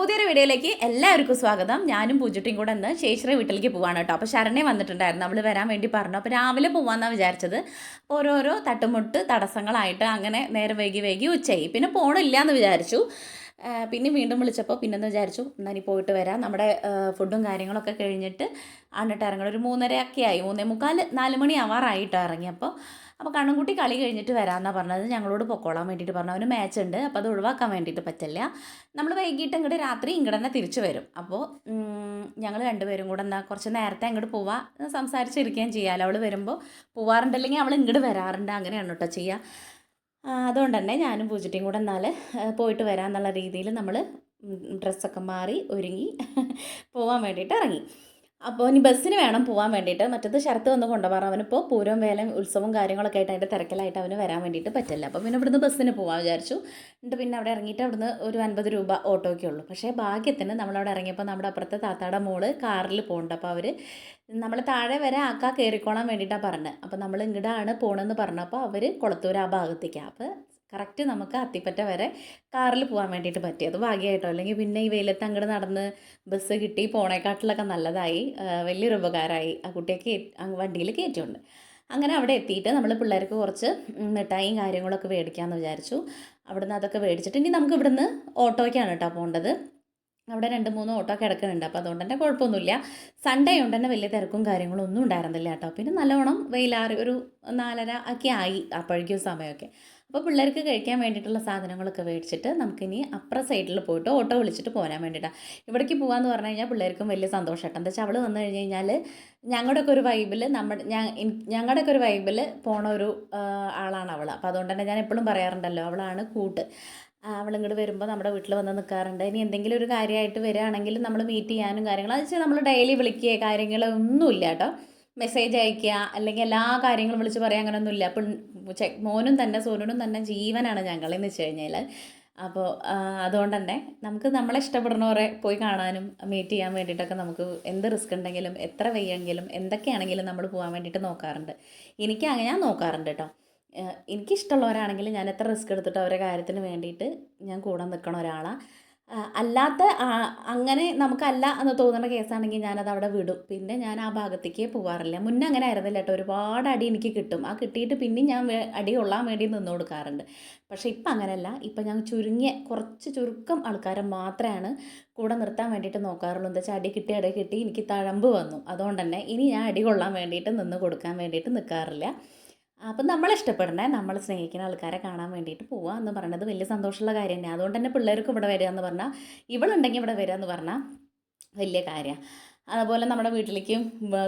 പുതിയൊരു വീഡിയോയിലേക്ക് എല്ലാവർക്കും സ്വാഗതം. ഞാനും പൂജുട്ടിയും കൂടെ ഇന്ന് ചേച്ചിയുടെ വീട്ടിലേക്ക് പോവാണ് കേട്ടോ. അപ്പോൾ ശരണേ വന്നിട്ടുണ്ടായിരുന്നു, അവൾ വരാൻ വേണ്ടി പറഞ്ഞു. അപ്പോൾ രാവിലെ പോകാമെന്നാണ് വിചാരിച്ചത്. ഓരോരോ തട്ടുമുട്ട് തടസ്സങ്ങളായിട്ട് അങ്ങനെ നേരം വൈകി ഉച്ചയായി. പിന്നെ പോകണില്ല എന്ന് വിചാരിച്ചു. പിന്നെ വീണ്ടും വിളിച്ചപ്പോൾ പിന്നെന്ന് വിചാരിച്ചു എന്നാൽ ഇനി പോയിട്ട് വരാം. നമ്മുടെ ഫുഡും കാര്യങ്ങളൊക്കെ കഴിഞ്ഞിട്ട് ആണ്ടിട്ട് ഇറങ്ങണം. ഒരു 3:30 ആയി, 3:45 4 മണി ആവാറായിട്ടോ ഇറങ്ങിയപ്പോൾ. അപ്പോൾ കണ്ണൻകുട്ടി കളി കഴിഞ്ഞിട്ട് വരാമെന്നാണ് പറഞ്ഞത്. ഞങ്ങളോട് പൊക്കോളാൻ വേണ്ടിയിട്ട് പറഞ്ഞു. അവന് മാച്ച് ഉണ്ട്, അപ്പോൾ അത് ഒഴിവാക്കാൻ വേണ്ടിയിട്ട് പറ്റില്ല. നമ്മൾ വൈകിട്ട് ഇങ്ങോട്ട് രാത്രി ഇങ്ങോട്ട് തന്നെ തിരിച്ചു വരും. അപ്പോൾ ഞങ്ങൾ രണ്ടുപേരും കൂടെ എന്താ കുറച്ച് നേരത്തെ അങ്ങോട്ട് പോവാം, സംസാരിച്ചിരിക്കുകയും ചെയ്യാമല്ലോ. അവൾ വരുമ്പോൾ പോവാറുണ്ടല്ലെങ്കിൽ അവൾ ഇങ്ങോട്ട് വരാറുണ്ട്, അങ്ങനെയാണ് കേട്ടോ ചെയ്യുക. അതുകൊണ്ട് തന്നെ ഞാനും പൂജിറ്റിയും കൂടെ എന്നാൽ പോയിട്ട് വരാമെന്നുള്ള രീതിയിൽ നമ്മൾ ഡ്രസ്സൊക്കെ മാറി ഒരുങ്ങി പോകാൻ വേണ്ടിയിട്ട് ഇറങ്ങി. അപ്പോൾ ഇനി ബസ്സിന് വേണം പോകാൻ വേണ്ടിയിട്ട്. മറ്റത് ശരത്ത് വന്ന് കൊണ്ടുപോകാം. അവനിപ്പോൾ പൂരവും വേലയും ഉത്സവവും കാര്യങ്ങളൊക്കെ ആയിട്ട് അതിൻ്റെ തിരക്കിലായിട്ട് അവന് വരാൻ വേണ്ടിയിട്ട് പറ്റില്ല. അപ്പോൾ പിന്നെ ഇവിടുന്ന് ബസ്സിന് പോകാൻ വിചാരിച്ചു. എന്നിട്ട് പിന്നെ അവിടെ ഇറങ്ങിയിട്ട് അവിടുന്ന് ഒരു 50 രൂപ ഓട്ടോയ്ക്കേ ഉള്ളൂ. പക്ഷേ ഭാഗ്യത്തിന് നമ്മളവിടെ ഇറങ്ങിയപ്പോൾ നമ്മുടെ അപ്പുറത്തെ താത്താടെ മോള് കാറിൽ പോകുന്നുണ്ട്. അപ്പോൾ അവർ നമ്മൾ താഴെ വരെ ആക്കാൻ കയറിക്കോളാൻ വേണ്ടിയിട്ടാണ് പറഞ്ഞത്. അപ്പോൾ നമ്മൾ ഇങ്ങോട്ടാണ് പോകണമെന്ന് പറഞ്ഞപ്പോൾ അവർ കുളത്തൂർ ആ ഭാഗത്തേക്കാണ്. അപ്പോൾ കറക്റ്റ് നമുക്ക് അത്തിപ്പറ്റ വരെ കാറിൽ പോകാൻ വേണ്ടിയിട്ട് പറ്റിയത് ഭാഗ്യമായിട്ടോ. അല്ലെങ്കിൽ പിന്നെ ഈ വെയിലത്ത് അങ്ങോട്ട് നടന്ന് ബസ് കിട്ടി പോണേക്കാട്ടിലൊക്കെ നല്ലതായി, വലിയൊരു ഉപകാരമായി. ആ കുട്ടിയൊക്കെ വണ്ടിയിൽ കയറ്റിയുണ്ട്. അങ്ങനെ അവിടെ എത്തിയിട്ട് നമ്മൾ പിള്ളേർക്ക് കുറച്ച് മിഠായിയും കാര്യങ്ങളൊക്കെ മേടിക്കാമെന്ന് വിചാരിച്ചു. അവിടുന്ന് അതൊക്കെ മേടിച്ചിട്ട് ഇനി നമുക്ക് ഇവിടുന്ന് ഓട്ടോയ്ക്കാണ് കേട്ടോ പോകേണ്ടത്. അവിടെ 2-3 ഓട്ടോ കിടക്കുന്നുണ്ട്. അപ്പോൾ അതുകൊണ്ട് തന്നെ കുഴപ്പമൊന്നുമില്ല. സൺഡേ കൊണ്ട് തന്നെ വലിയ തിരക്കും കാര്യങ്ങളും ഒന്നും ഉണ്ടായിരുന്നില്ല കേട്ടോ. പിന്നെ നല്ലവണ്ണം വെയിലാറി ഒരു 4:30 ഒക്കെ ആയി അപ്പോഴേക്കും സമയമൊക്കെ. അപ്പോൾ പിള്ളേർക്ക് കഴിക്കാൻ വേണ്ടിയിട്ടുള്ള സാധനങ്ങളൊക്കെ മേടിച്ചിട്ട് നമുക്കിനി അപ്പുറ സൈഡിൽ പോയിട്ട് ഓട്ടോ വിളിച്ചിട്ട് പോരാൻ വേണ്ടിയിട്ടാണ്. ഇവിടേക്ക് പോകാമെന്ന് പറഞ്ഞു കഴിഞ്ഞാൽ പിള്ളേർക്കും വലിയ സന്തോഷമായിട്ട്. എന്താ വെച്ചാൽ അവൾ വന്നു കഴിഞ്ഞ് കഴിഞ്ഞാൽ ഞങ്ങളുടെയൊക്കെ ഒരു വൈബിൽ ഞങ്ങളുടെയൊക്കെ ഒരു വൈബിൽ പോണ ഒരു ആളാണ് അവൾ. അപ്പോൾ അതുകൊണ്ട് തന്നെ ഞാൻ എപ്പോഴും പറയാറുണ്ടല്ലോ, അവളാണ് കൂട്ട്. അവളിങ്ങോട്ട് വരുമ്പോൾ നമ്മുടെ വീട്ടിൽ വന്ന് നിൽക്കാറുണ്ട്. ഇനി എന്തെങ്കിലും ഒരു കാര്യമായിട്ട് വരികയാണെങ്കിൽ നമ്മൾ മീറ്റ് ചെയ്യാനും കാര്യങ്ങളും അത് വെച്ചാൽ നമ്മൾ ഡെയിലി വിളിക്കുക കാര്യങ്ങളൊന്നുമില്ല കേട്ടോ. മെസ്സേജ് അയക്കുക അല്ലെങ്കിൽ എല്ലാ കാര്യങ്ങളും വിളിച്ച് പറയുക അങ്ങനെയൊന്നുമില്ല. അപ്പം മോനും തന്നെ സോനുനും തന്നെ ജീവനാണ് ഞങ്ങളെന്ന് വെച്ച് കഴിഞ്ഞാൽ. അപ്പോൾ അതുകൊണ്ട് തന്നെ നമുക്ക് നമ്മളെ ഇഷ്ടപ്പെടുന്നവരെ പോയി കാണാനും മീറ്റ് ചെയ്യാൻ വേണ്ടിയിട്ടൊക്കെ നമുക്ക് എന്ത് റിസ്ക് ഉണ്ടെങ്കിലും എത്ര വയ്യെങ്കിലും എന്തൊക്കെയാണെങ്കിലും നമ്മൾ പോകാൻ വേണ്ടിയിട്ട് നോക്കാറുണ്ട്. ഞാൻ നോക്കാറുണ്ട് കേട്ടോ. എനിക്കിഷ്ടമുള്ളവരാണെങ്കിൽ ഞാൻ എത്ര റിസ്ക് എടുത്തിട്ട് അവരുടെ കാര്യത്തിന് വേണ്ടിയിട്ട് ഞാൻ കൂടെ നിൽക്കണ ഒരാളാണ്. അല്ലാത്ത അങ്ങനെ നമുക്കല്ല എന്ന് തോന്നുന്ന കേസാണെങ്കിൽ ഞാനത് അവിടെ വിടും. പിന്നെ ഞാൻ ആ ഭാഗത്തേക്ക് പോകാറില്ല. മുന്നേ അങ്ങനെ ആയിരുന്നില്ല കേട്ടോ. ഒരുപാട് അടി എനിക്ക് കിട്ടും. ആ കിട്ടിയിട്ട് പിന്നെയും ഞാൻ അടി കൊള്ളാൻ വേണ്ടി നിന്ന് കൊടുക്കാറുണ്ട്. പക്ഷേ ഇപ്പം അങ്ങനെയല്ല. ഇപ്പം ഞാൻ കുറച്ച് ചുരുക്കം ആൾക്കാരെ മാത്രമാണ് കൂടെ നിർത്താൻ വേണ്ടിയിട്ട് നോക്കാറുള്ളൂ. എന്താ വെച്ചാൽ അടി കിട്ടി എനിക്ക് തഴമ്പ് വന്നു. അതുകൊണ്ട് തന്നെ ഇനി ഞാൻ അടി കൊള്ളാൻ വേണ്ടിയിട്ട് നിന്ന് കൊടുക്കാൻ വേണ്ടിയിട്ട് നിൽക്കാറില്ല. അപ്പം നമ്മളിഷ്ടപ്പെടണേ, നമ്മൾ സ്നേഹിക്കുന്ന ആൾക്കാരെ കാണാൻ വേണ്ടിയിട്ട് പോവുക എന്ന് പറയുന്നത് വലിയ സന്തോഷമുള്ള കാര്യം തന്നെ. അതുകൊണ്ട് തന്നെ പിള്ളേർക്ക് ഇവിടെ വരിക എന്ന് പറഞ്ഞാൽ, ഇവളുണ്ടെങ്കിൽ ഇവിടെ വരിക എന്ന് പറഞ്ഞാൽ വലിയ കാര്യമാണ്. അതുപോലെ നമ്മുടെ വീട്ടിലേക്കും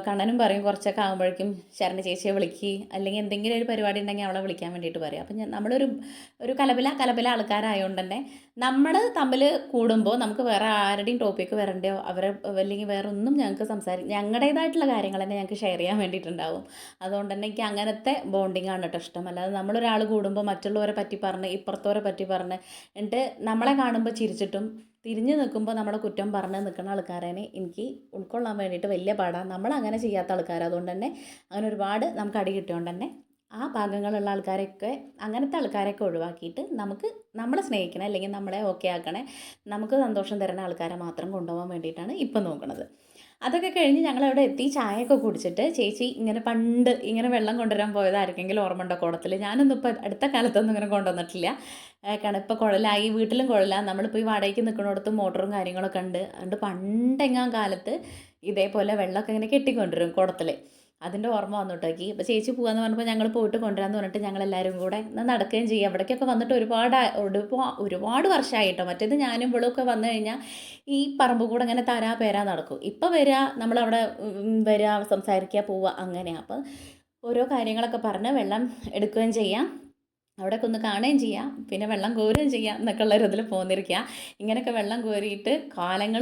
കണ്ണനും പറയും കുറച്ചൊക്കെ ആകുമ്പോഴേക്കും ശരണ ചേച്ചിയെ വിളിക്കുക, അല്ലെങ്കിൽ എന്തെങ്കിലും ഒരു പരിപാടി ഉണ്ടെങ്കിൽ അവളെ വിളിക്കാൻ വേണ്ടിയിട്ട് പറയും. അപ്പം നമ്മളൊരു കലപില ആൾക്കാരായതുകൊണ്ട് തന്നെ നമ്മൾ തമ്മിൽ കൂടുമ്പോൾ നമുക്ക് വേറെ ആരുടെയും ടോപ്പിക്ക് വരണ്ടയോ അവരെ അല്ലെങ്കിൽ വേറെ ഒന്നും ഞങ്ങൾക്ക് ഞങ്ങളുടേതായിട്ടുള്ള കാര്യങ്ങൾ തന്നെ ഞങ്ങൾക്ക് ഷെയർ ചെയ്യാൻ വേണ്ടിയിട്ടുണ്ടാവും. അതുകൊണ്ട് തന്നെ എനിക്ക് അങ്ങനത്തെ ബോണ്ടിങ് ആണ് കേട്ടോ ഇഷ്ടം. അല്ലാതെ നമ്മളൊരാൾ കൂടുമ്പോൾ മറ്റുള്ളവരെ പറ്റി പറഞ്ഞ് ഇപ്പുറത്തവരെ പറ്റി പറഞ്ഞ് എന്നിട്ട് നമ്മളെ കാണുമ്പോൾ ചിരിച്ചിട്ടും തിരിഞ്ഞു നിൽക്കുമ്പോൾ നമ്മുടെ കുറ്റം പറഞ്ഞ് നിൽക്കുന്ന ആൾക്കാരനെ എനിക്ക് ഉൾക്കൊള്ളാൻ വേണ്ടിയിട്ട് വലിയ പാടാണ്. നമ്മളങ്ങനെ ചെയ്യാത്ത ആൾക്കാർ. അതുകൊണ്ട് തന്നെ അങ്ങനെ ഒരുപാട് നമുക്ക് അടി കിട്ടിയോണ്ട് തന്നെ ആ ഭാഗങ്ങളുള്ള ആൾക്കാരൊക്കെ അങ്ങനത്തെ ആൾക്കാരൊക്കെ ഒഴിവാക്കിയിട്ട് നമ്മളെ സ്നേഹിക്കണേ അല്ലെങ്കിൽ നമ്മളെ ഓക്കെ ആക്കണേ നമുക്ക് സന്തോഷം തരുന്ന ആൾക്കാരെ മാത്രം കൊണ്ടുപോകാൻ വേണ്ടിയിട്ടാണ് ഇപ്പം നോക്കുന്നത്. അതൊക്കെ കഴിഞ്ഞ് ഞങ്ങളവിടെ എത്തി ചായയൊക്കെ കുടിച്ചിട്ട് ചേച്ചി പണ്ട് വെള്ളം കൊണ്ടുവരാൻ പോയത് ആർക്കെങ്കിലും ഓർമ്മ ഉണ്ടോ കുടത്തിൽ? ഞാനൊന്നും ഇപ്പോൾ അടുത്ത കാലത്തൊന്നും ഇങ്ങനെ കൊണ്ടുവന്നിട്ടില്ല. കാരണം ഇപ്പോൾ കുഴലായി, വീട്ടിലും കുഴലാണ്. നമ്മളിപ്പോൾ ഈ വാടകയ്ക്ക് നിൽക്കുന്നിടത്ത് മോട്ടറും കാര്യങ്ങളൊക്കെ ഉണ്ട്. അതുകൊണ്ട് പണ്ടെങ്ങാൻ കാലത്ത് ഇതേപോലെ വെള്ളമൊക്കെ ഇങ്ങനെ കെട്ടിക്കൊണ്ടുവരും കുടത്തിൽ. അതിൻ്റെ ഓർമ്മ വന്നിട്ടേക്ക്. ഇപ്പോൾ ചേച്ചി പോകാമെന്ന് പറഞ്ഞപ്പോൾ ഞങ്ങൾ പോയിട്ട് കൊണ്ടുവരാമെന്ന് പറഞ്ഞിട്ട് ഞങ്ങളെല്ലാവരും കൂടെ നടക്കുകയും ചെയ്യും. അവിടേക്കൊക്കെ വന്നിട്ട് ഒരുപാട് വർഷമായിട്ടോ. മറ്റേത് ഞാനും ഇവളൊക്കെ വന്നു കഴിഞ്ഞാൽ ഈ പറമ്പ് കൂടെ ഇങ്ങനെ പേരാ നടക്കും. ഇപ്പോൾ വരിക, നമ്മളവിടെ വരിക, സംസാരിക്കുക, പോവുക, അങ്ങനെയാണ്. അപ്പോൾ ഓരോ കാര്യങ്ങളൊക്കെ പറഞ്ഞ് വെള്ളം എടുക്കുകയും ചെയ്യാം, അവിടെയൊക്കെ ഒന്ന് കാണുകയും ചെയ്യാം, പിന്നെ വെള്ളം കോരുകയും ചെയ്യാം എന്നൊക്കെ ഉള്ളൊരു ഇതിൽ പോന്നിരിക്കുക. ഇങ്ങനെയൊക്കെ വെള്ളം കോരിയിട്ട്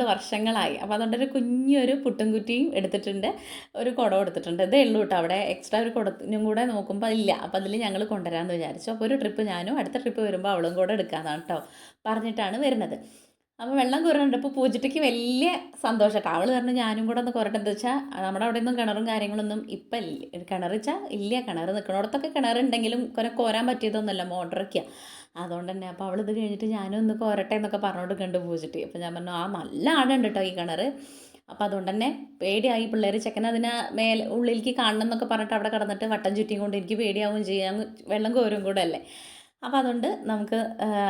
വർഷങ്ങളായി. അപ്പോൾ അതുകൊണ്ടൊരു കുഞ്ഞൊരു പുട്ടുംകുറ്റിയും എടുത്തിട്ടുണ്ട്, ഒരു കുടം എടുത്തിട്ടുണ്ട്. ഇതേ ഉള്ളൂ കേട്ടോ. അവിടെ എക്സ്ട്രാ ഒരു കുടത്തിനും കൂടെ നോക്കുമ്പോൾ ഇല്ല. അപ്പോൾ അതിൽ ഞങ്ങൾ കൊണ്ടുവരാമെന്ന് വിചാരിച്ചു. അപ്പോൾ ഒരു ട്രിപ്പ് ഞാനും അടുത്ത ട്രിപ്പ് വരുമ്പോൾ അവളും കൂടെ എടുക്കാമെന്നാണ് കേട്ടോ പറഞ്ഞിട്ടാണ് വരുന്നത്. അപ്പോൾ വെള്ളം കോരുന്നുണ്ട്. ഇപ്പോൾ പൂജിറ്റയ്ക്ക് വലിയ സന്തോഷമാട്ടോ. അവൾ പറഞ്ഞു ഞാനും കൂടെ ഒന്ന് കോരട്ടെ. എന്താ വെച്ചാൽ നമ്മുടെ അവിടെ ഒന്നും കിണറും കാര്യങ്ങളൊന്നും ഇപ്പം ഇല്ല. കിണർ വെച്ചാൽ ഇല്ല. കിണർ നിൽക്കണോടത്തൊക്കെ കിണറുണ്ടെങ്കിലും കോരാൻ പറ്റിയതൊന്നുമല്ല, മോട്ടറൊക്കെയാണ്. അതുകൊണ്ട് തന്നെ അപ്പോൾ അവളിത് കഴിഞ്ഞിട്ട് ഞാനും ഒന്ന് കോരട്ടെ എന്നൊക്കെ പറഞ്ഞോണ്ട് കണ്ട് പൂജിട്ട്. അപ്പോൾ ഞാൻ പറഞ്ഞു നല്ല ആഴമുണ്ട് കേട്ടോ ഈ കിണർ. അപ്പോൾ അതുകൊണ്ട് തന്നെ പേടിയായി. പിള്ളേർ ചെക്കൻ അതിനെ ഉള്ളിലേക്ക് കാണണം എന്നൊക്കെ പറഞ്ഞിട്ട് അവിടെ കിടന്നിട്ട് വട്ടം ചുറ്റിയും കൊണ്ട് എനിക്ക് പേടിയാവുകയും ചെയ്യാം, വെള്ളം കോരും കൂടെ അല്ലേ. അപ്പോൾ അതുകൊണ്ട് നമുക്ക്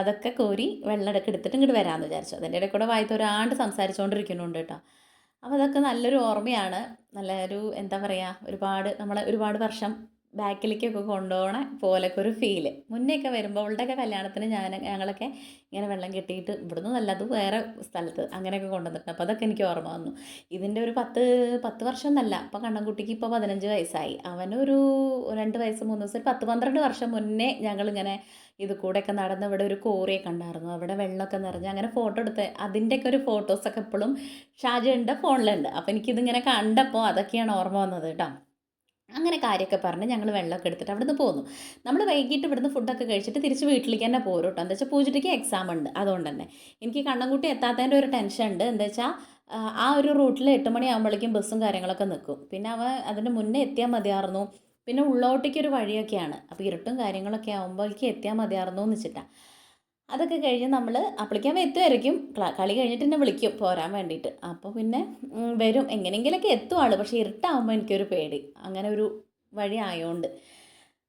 അതൊക്കെ കോരി വെള്ളം എടുത്തിട്ട് ഇങ്ങോട്ട് വരാമെന്ന് വിചാരിച്ചു. അതിൻ്റെ ഇടയിൽ കൂടെ വായത്തൊരാണ്ട് സംസാരിച്ചുകൊണ്ടിരിക്കുന്നുണ്ട് കേട്ടോ. അപ്പോൾ അതൊക്കെ നല്ലൊരു ഓർമ്മയാണ്. നല്ലൊരു എന്താ പറയുക, ഒരുപാട് വർഷം ബാക്കിലേക്കൊക്കെ കൊണ്ടുപോകണ പോലൊക്കെ ഒരു ഫീല്. മുന്നേയൊക്കെ വരുമ്പോൾ അവളുടെയൊക്കെ കല്യാണത്തിന് ഞങ്ങളൊക്കെ ഇങ്ങനെ വെള്ളം കെട്ടിയിട്ട് ഇവിടുന്ന് നല്ലത് വേറെ സ്ഥലത്ത് അങ്ങനെയൊക്കെ കൊണ്ടുവന്നിട്ടുണ്ട്. അപ്പോൾ അതൊക്കെ എനിക്ക് ഓർമ്മ വന്നു. ഇതിൻ്റെ ഒരു 10 വർഷം എന്നല്ല, അപ്പോൾ കണ്ണൻകുട്ടിക്ക് ഇപ്പോൾ 15 വയസ്സായി. അവനൊരു 2 വയസ്സ് 3 വയസ്സ് 10-12 വർഷം മുന്നേ ഞങ്ങളിങ്ങനെ ഇത് കൂടെയൊക്കെ നടന്ന് ഇവിടെ ഒരു കോറിയൊക്കെ ഉണ്ടായിരുന്നു. അവിടെ വെള്ളമൊക്കെ നിറഞ്ഞ് അങ്ങനെ ഫോട്ടോ എടുത്ത് അതിൻ്റെയൊക്കെ ഒരു ഫോട്ടോസൊക്കെ ഇപ്പോഴും ഷാജുണ്ട് ഫോണിലുണ്ട്. അപ്പോൾ എനിക്കിതിങ്ങനെ കണ്ടപ്പോൾ അതൊക്കെയാണ് ഓർമ്മ വന്നത് കേട്ടോ. അങ്ങനെ കാര്യമൊക്കെ പറഞ്ഞ് ഞങ്ങൾ വെള്ളമൊക്കെ എടുത്തിട്ട് അവിടുന്ന് പോന്നു. നമ്മൾ വൈകിട്ട് ഇവിടുന്ന് ഫുഡൊക്കെ കഴിച്ചിട്ട് തിരിച്ച് വീട്ടിലേക്ക് തന്നെ പോരും കേട്ടോ. എന്താ വെച്ചാൽ പൂജയ്ക്ക് എക്സാം ഉണ്ട്. അതുകൊണ്ട് തന്നെ എനിക്ക് കണ്ണൻകുട്ടി എത്താത്തതിൻ്റെ ഒരു ടെൻഷൻ ഉണ്ട്. എന്താ വെച്ചാൽ ആ ഒരു റൂട്ടിൽ 8 മണിയാകുമ്പോഴേക്കും ബസ്സും കാര്യങ്ങളൊക്കെ നിൽക്കും. പിന്നെ അതിന് മുന്നേ എത്തിയാൽ മതിയായിരുന്നു. പിന്നെ ഉള്ളോട്ടേക്കൊരു വഴിയൊക്കെയാണ്. അപ്പോൾ ഇരുട്ടും കാര്യങ്ങളൊക്കെ ആകുമ്പോഴേക്ക് എത്തിയാൽ മതിയായിരുന്നു എന്ന് വെച്ചിട്ടാണ്. അതൊക്കെ കഴിഞ്ഞ് നമ്മൾ അപ്പോഴേക്കും എത്തുമായിരിക്കും. കളി കഴിഞ്ഞിട്ട് എന്നെ വിളിക്കും പോരാൻ വേണ്ടിയിട്ട്. അപ്പോൾ പിന്നെ വരും, എങ്ങനെയെങ്കിലൊക്കെ എത്തും ആൾ. പക്ഷേ ഇരുട്ടാകുമ്പോൾ എനിക്കൊരു പേടി. അങ്ങനെ ഒരു വഴി ആയതുകൊണ്ട്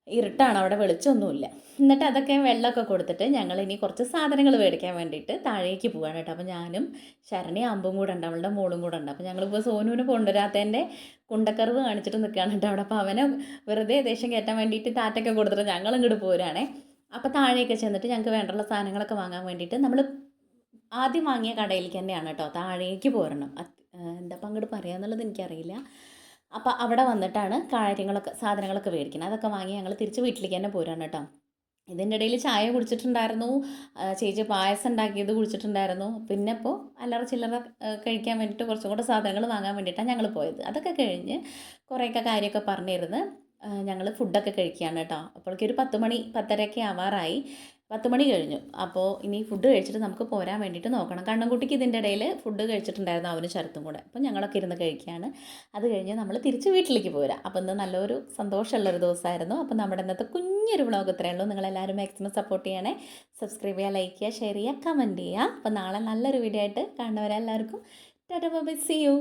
ഇരുട്ടാണ്, അവിടെ വെളിച്ചമൊന്നുമില്ല. എന്നിട്ട് അതൊക്കെ വെള്ളമൊക്കെ കൊടുത്തിട്ട് ഞങ്ങൾ ഇനി കുറച്ച് സാധനങ്ങൾ മേടിക്കാൻ വേണ്ടിയിട്ട് താഴേക്ക് പോവാണ് കേട്ടോ. അപ്പോൾ ഞാനും ശരണി അമ്പും കൂടെ ഉണ്ട്, അവളുടെ മോളും കൂടെ ഉണ്ട്. അപ്പോൾ ഞങ്ങളിപ്പോൾ സോനുവിന് കൊണ്ടുവരാത്തതിൻ്റെ കുണ്ടക്കറിവ് കാണിച്ചിട്ട് നിൽക്കുകയാണ് കേട്ടോ അവിടെ. അപ്പോൾ അവനെ വെറുതെ ദേശം കയറ്റാൻ വേണ്ടിയിട്ട് ടാറ്റൊക്കെ കൊടുത്തിട്ട് ഞങ്ങൾ ഇങ്ങോട്ട് പോരാണേ. അപ്പോൾ താഴെയൊക്കെ ചെന്നിട്ട് ഞങ്ങൾക്ക് വേണ്ടുള്ള സാധനങ്ങളൊക്കെ വാങ്ങാൻ വേണ്ടിയിട്ട് നമ്മൾ ആദ്യം വാങ്ങിയ കടയിലേക്ക് തന്നെയാണ് കേട്ടോ താഴേക്ക് പോരണം. എന്താ അപ്പം അങ്ങോട്ട് പറയാന്നുള്ളത് എനിക്കറിയില്ല. അപ്പോൾ അവിടെ വന്നിട്ടാണ് സാധനങ്ങളൊക്കെ മേടിക്കുന്നത്. അതൊക്കെ വാങ്ങി ഞങ്ങൾ തിരിച്ച് വീട്ടിലേക്ക് തന്നെ പോരാണ് കേട്ടോ. ഇതിൻ്റെ ഇടയിൽ ചായ കുടിച്ചിട്ടുണ്ടായിരുന്നു, ചേച്ചി പായസം ഉണ്ടാക്കിയത് കുടിച്ചിട്ടുണ്ടായിരുന്നു. പിന്നെ ഇപ്പോൾ അല്ലറ ചില്ലറ കഴിക്കാൻ വേണ്ടിയിട്ട് കുറച്ചും കൂടെ സാധനങ്ങൾ വാങ്ങാൻ വേണ്ടിയിട്ടാണ് ഞങ്ങൾ പോയത്. അതൊക്കെ കഴിഞ്ഞ് കുറേയൊക്കെ കാര്യമൊക്കെ പറഞ്ഞിരുന്ന് ഞങ്ങൾ ഫുഡൊക്കെ കഴിക്കുകയാണ് കേട്ടോ. അപ്പോഴേക്കും ഒരു 10 മണി 10:30 ആവാറായി. 10 മണി കഴിഞ്ഞു. അപ്പോൾ ഇനി ഫുഡ് കഴിച്ചിട്ട് നമുക്ക് പോരാൻ വേണ്ടിയിട്ട് നോക്കണം. കണ്ണൻകുട്ടിക്ക് ഇതിൻ്റെ ഇടയിൽ ഫുഡ് കഴിച്ചിട്ടുണ്ടായിരുന്നു, അവന് ശരത്തും കൂടെ. അപ്പോൾ ഞങ്ങളൊക്കെ ഇരുന്ന് കഴിക്കുകയാണ്. അത് കഴിഞ്ഞ് നമ്മൾ തിരിച്ച് വീട്ടിലേക്ക് പോരാം. അപ്പോൾ ഇന്ന് നല്ലൊരു സന്തോഷമുള്ളൊരു ദിവസമായിരുന്നു. അപ്പോൾ നമ്മുടെ ഇന്നത്തെ കുഞ്ഞൊരു വ്ളോഗ് ഇത്രയേ ഉള്ളൂ. നിങ്ങളെല്ലാവരും മാക്സിമം സപ്പോർട്ട് ചെയ്യണേ. സബ്സ്ക്രൈബ് ചെയ്യുക, ലൈക്ക് ചെയ്യുക, ഷെയർ ചെയ്യുക, കമൻറ്റ് ചെയ്യുക. അപ്പോൾ നാളെ നല്ലൊരു വീഡിയോ ആയിട്ട് കാണുന്നവരെല്ലാവർക്കും tata bye bye, see U.